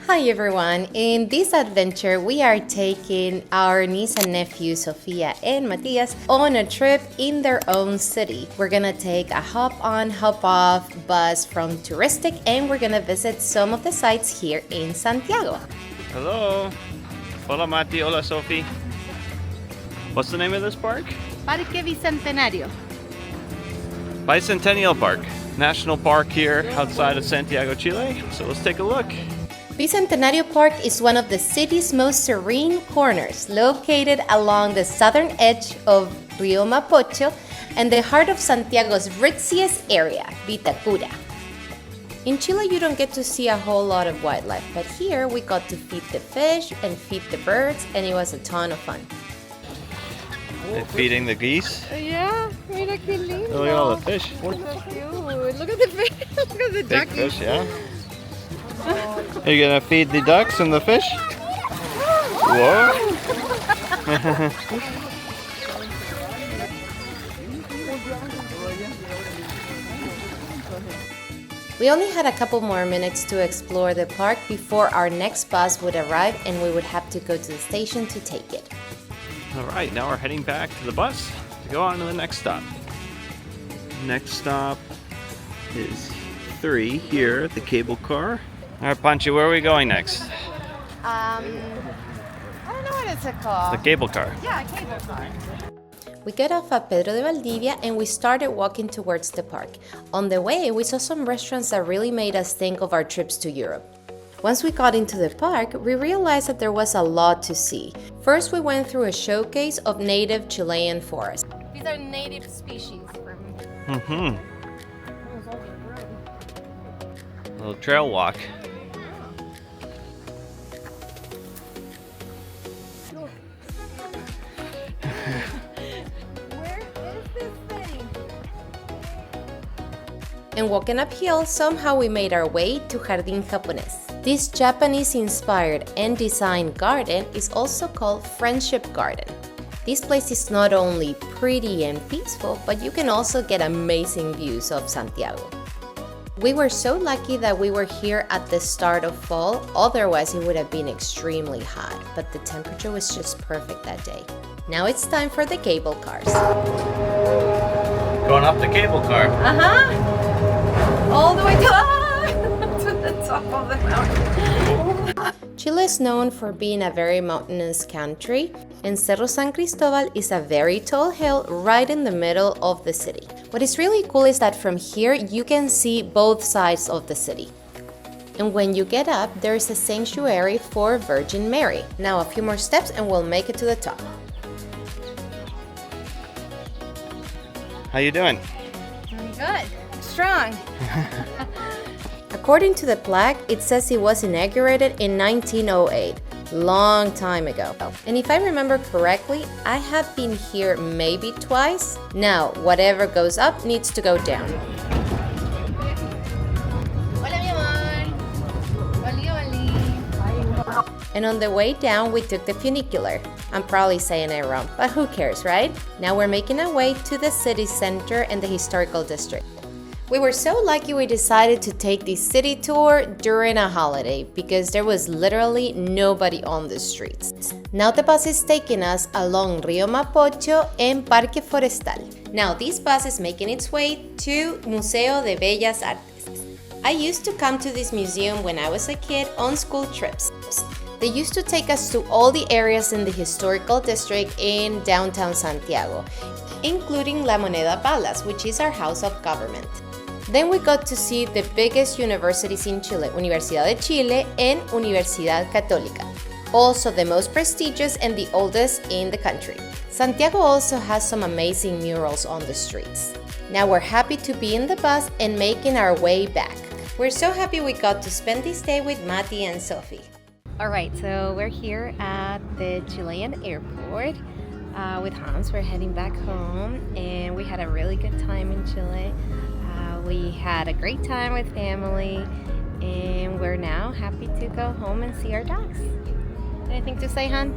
Hi everyone! In this adventure, we are taking our niece and nephew, Sofia and Matias, on a trip in their own city. We're gonna take a hop-on, hop-off bus from Turistik, and we're gonna visit some of the sites here in Santiago. Hello! Hola Mati, hola Sophie. What's the name of this park? Parque Bicentenario. Bicentennial Park. National park here outside of Santiago, Chile. So let's take a look. Bicentenario Park is one of the city's most serene corners, located along the southern edge of Rio Mapocho and the heart of Santiago's ritziest area, Vitacura. In Chile, you don't get to see a whole lot of wildlife, but here we got to feed the fish and feed the birds, and it was a ton of fun. And feeding the geese. Yeah, mira qué lindo. Oh, look at all the fish. So cute. Look at the fish. Look at the Big duckies. fish, yeah. Are you gonna feed the ducks and the fish? Whoa! We only had a couple more minutes to explore the park before our next bus would arrive and we would have to go to the station to take it. Alright, now we're heading back to the bus to go on to the next stop. Next stop is 3 here at the cable car. Alright, Pancho, where are we going next? I don't know what it's called. The cable car. Yeah, a cable car. We got off at Pedro de Valdivia and we started walking towards the park. On the way, we saw some restaurants that really made us think of our trips to Europe. Once we got into the park, we realized that there was a lot to see. First, we went through a showcase of native Chilean forests. These are native species for me. Mm-hmm. A little trail walk. Where is this thing? And walking uphill, somehow we made our way to Jardín Japonés. This Japanese-inspired and designed garden is also called Friendship Garden. This place is not only pretty and peaceful, but you can also get amazing views of Santiago. We were so lucky that we were here at the start of fall, otherwise it would have been extremely hot, but the temperature was just perfect that day. Now it's time for the cable cars. Going up the cable car. All the way to the top of the mountain. Chile is known for being a very mountainous country, and Cerro San Cristobal is a very tall hill right in the middle of the city. What is really cool is that from here you can see both sides of the city. And when you get up, there is a sanctuary for Virgin Mary. Now a few more steps and we'll make it to the top. How you doing? Good. Strong. According to the plaque, it says it was inaugurated in 1908, long time ago. And if I remember correctly, I have been here maybe twice. Now, whatever goes up needs to go down. Hola, mi amor. Oli, oli. And on the way down, we took the funicular. I'm probably saying it wrong, but who cares, right? Now we're making our way to the city center and the historical district. We were so lucky we decided to take this city tour during a holiday because there was literally nobody on the streets. Now the bus is taking us along Rio Mapocho and Parque Forestal. Now this bus is making its way to Museo de Bellas Artes. I used to come to this museum when I was a kid on school trips. They used to take us to all the areas in the historical district in downtown Santiago, including La Moneda Palace, which is our house of government. Then we got to see the biggest universities in Chile, Universidad de Chile and Universidad Católica, also the most prestigious and the oldest in the country. Santiago also has some amazing murals on the streets. Now we're happy to be in the bus and making our way back. We're so happy we got to spend this day with Mati and Sophie. All right, so we're here at the Chilean airport with Hans. We're heading back home, and we had a really good time in Chile. We had a great time with family, and we're now happy to go home and see our dogs. Anything to say, Han?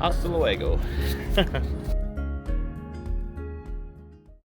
Hasta luego.